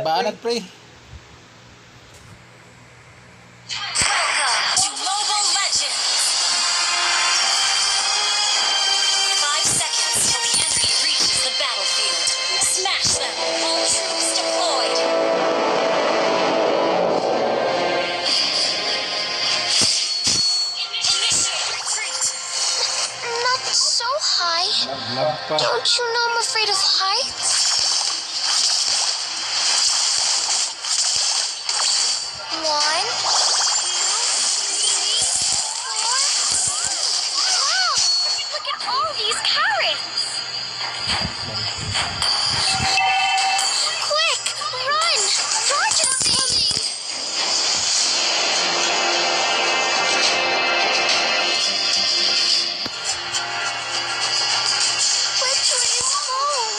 Banat pre. Welcome to Mobile Legends! 5 seconds till the enemy reaches the battlefield. Smash them! All troops deployed! Initiate retreat! Not so high. Lag pa. Don't you know I'm afraid of heights? One, two, three, four. Wow! Look at all these carrots! Quick! Run! George is coming! Which way is home?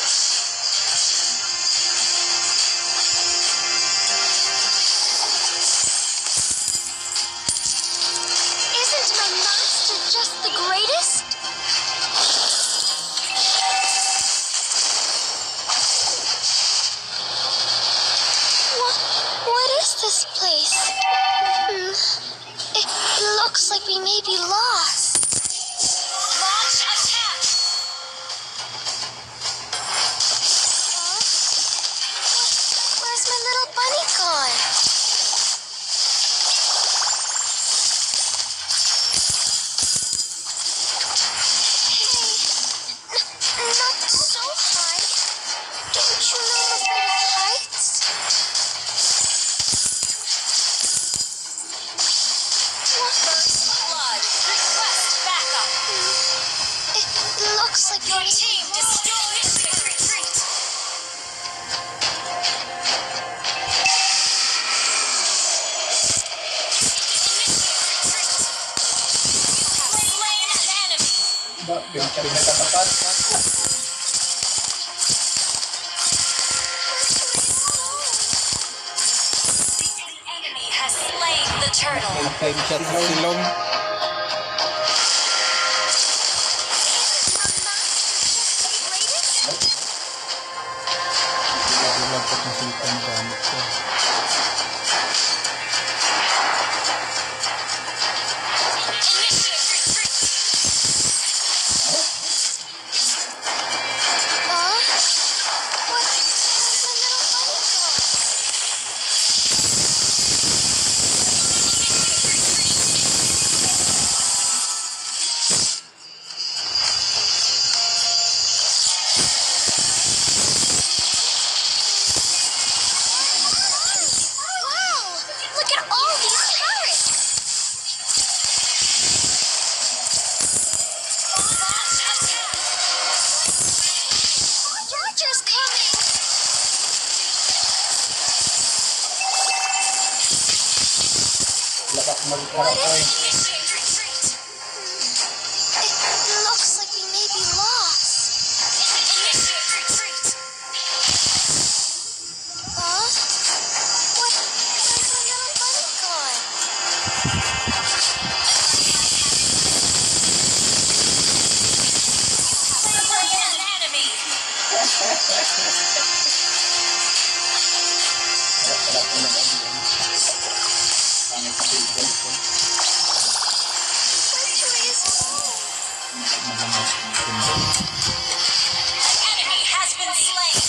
Isn't my master just the greatest? What is this place? It looks like we may be lost. Launch attack! Huh? Where's my little bunny gone? Hey, not so high. Don't you know I'm afraid of heights? First blood! Request backup! It looks like Your we may team be lost. initiate retreat! Initiate retreat! You have slain an enemy! The enemy has slain the turtle! Time shot sa silong. Lag pa itong cellphone gamit ko. Initiate retreat! Huh? Where's my little bunny gone? Wow! Look at all these carrots! Launch attack! Roger's coming! What is it? Initiate retreat! It looks like we may be lost. Initiate retreat! Huh? Where's my little bunny gone? Slain an enemy! Which way is home? An enemy has been slain!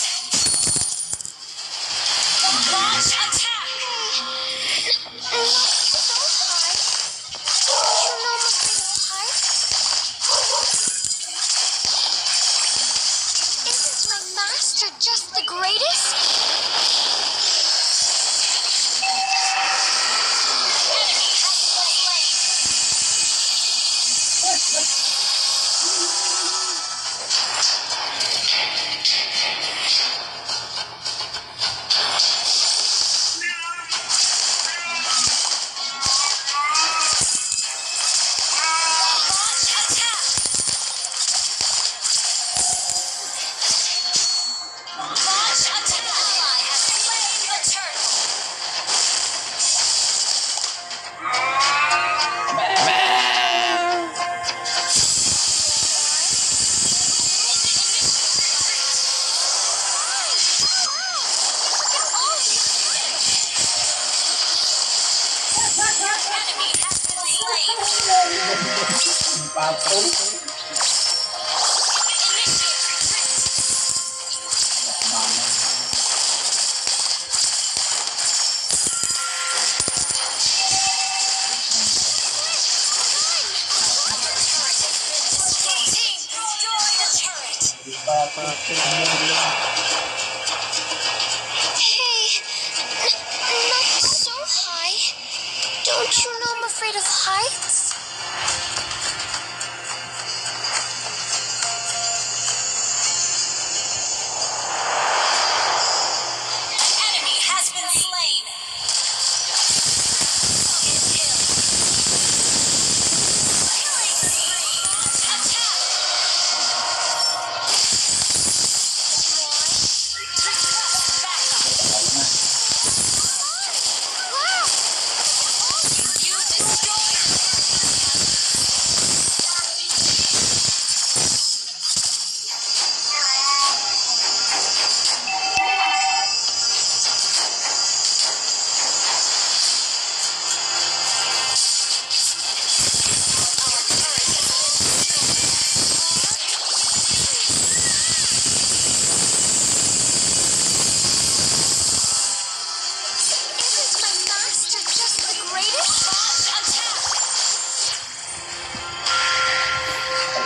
Launch attack! Not so high. enemy has been slain. Patong. Initiate retreat. Team, destroy the turret. Hey, not so high. Don't you know I'm afraid of heights? An enemy has been slain. Kill. Killing spree. Attack. Request backup. Wow! You destroyed. Our turret has Isn't my master just the greatest? launch attack.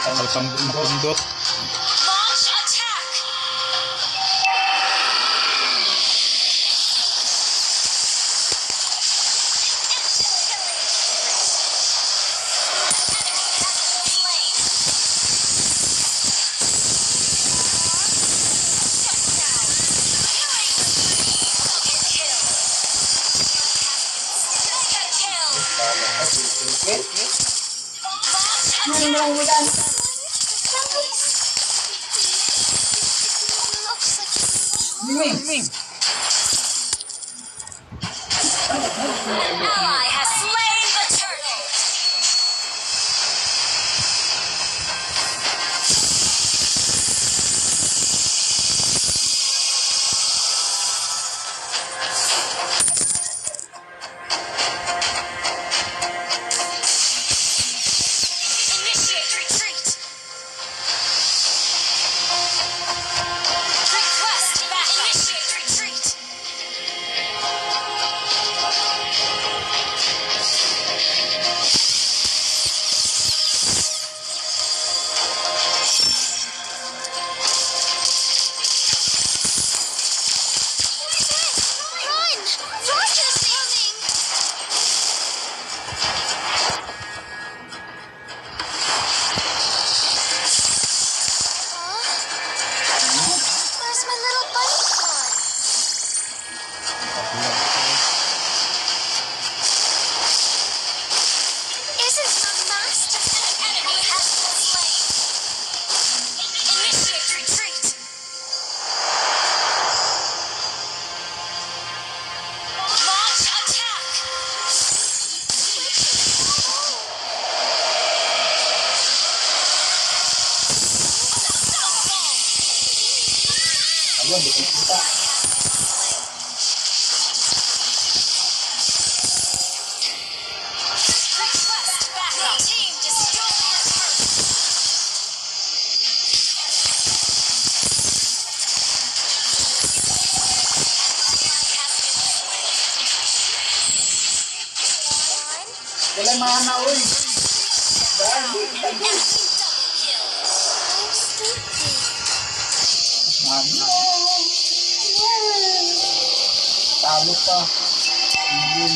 Alpang mapundot. Launch attack. Looks like Ally has slain the turtle. Initiate retreat. Request back. Initiate retreat. run! Roger's coming! Huh? Where's my little bunny gone? Isn't my master? Enemy has been slain. Initiate retreat. Launch attack. Unstoppable. Ayun, dikit kita. Request backup. Team destroy the turret. Wala mana, uy. Dahil, Enemy double kill. I'm sleepy. mana. Talo pa. Yun.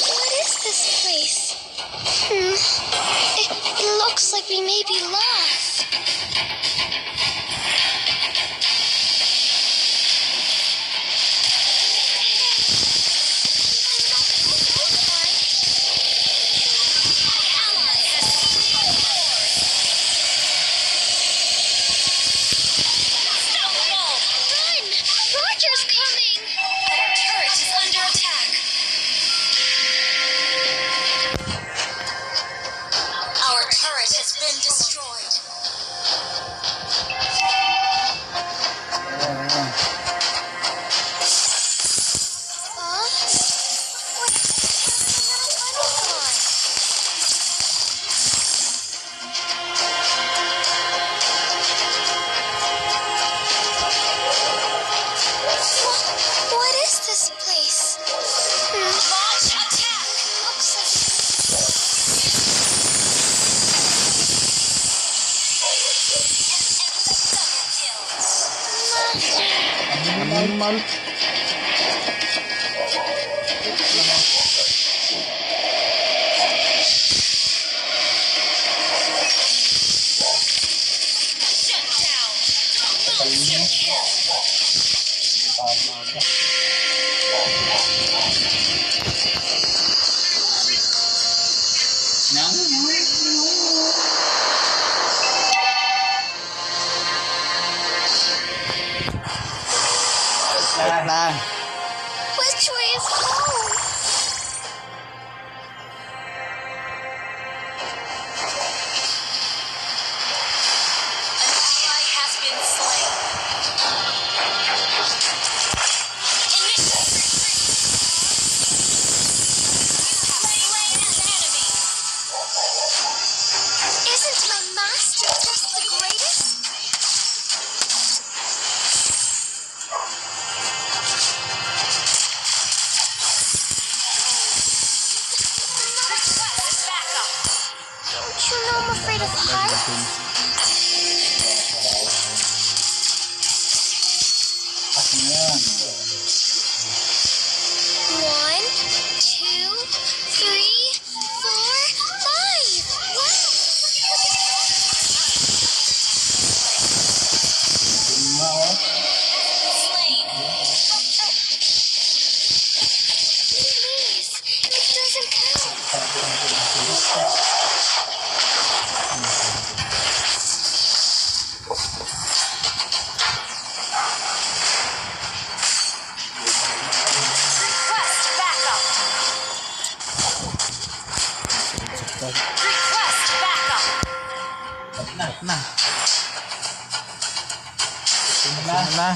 What is this place? It looks like we may be lost. Ally has Unstoppable. Run! Roger's coming! Animal. Shut down. Monster kill. Wait lang. Which way is home? An ally has been slain. Initiate retreat. You have slain an enemy. Isn't my master just the greatest? Request backup. Don't you know I'm afraid of heights? Ayan. 1, 2, 3, 4, 5. Wow! Yun nga, oh. Slain. Please, it doesn't count. Request backup. Request backup. Na. Yun Na. Na.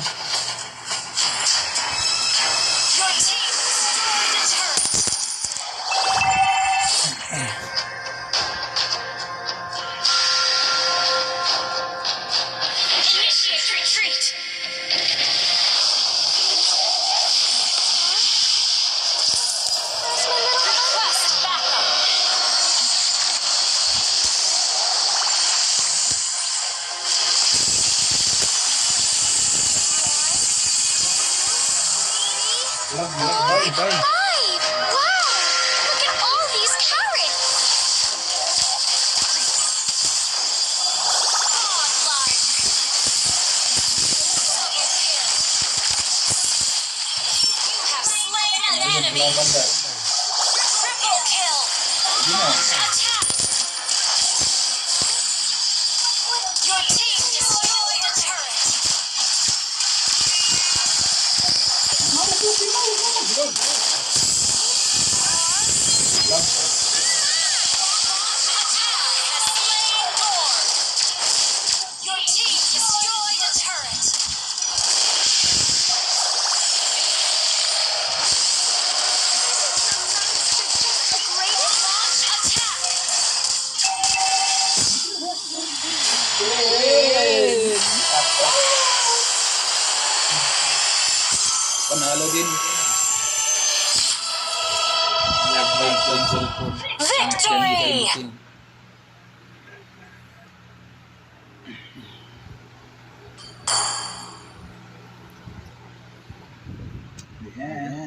Your team destroyed a turret. Initiate retreat. Where's my little Request backup. Lag, Four, lag, lag. 5. Wow! Look at all these carrots. Godlike. Double kill. You have slain an enemy. Laban dyan. Triple kill. Yun na. Attack. Your team destroyed a turret. Lag. Attack has slain Lord. Your team destroyed a turret. The greatest? Launch attack. Panalo din. Lag yung cellphone. Victory! Gamitin. Yan.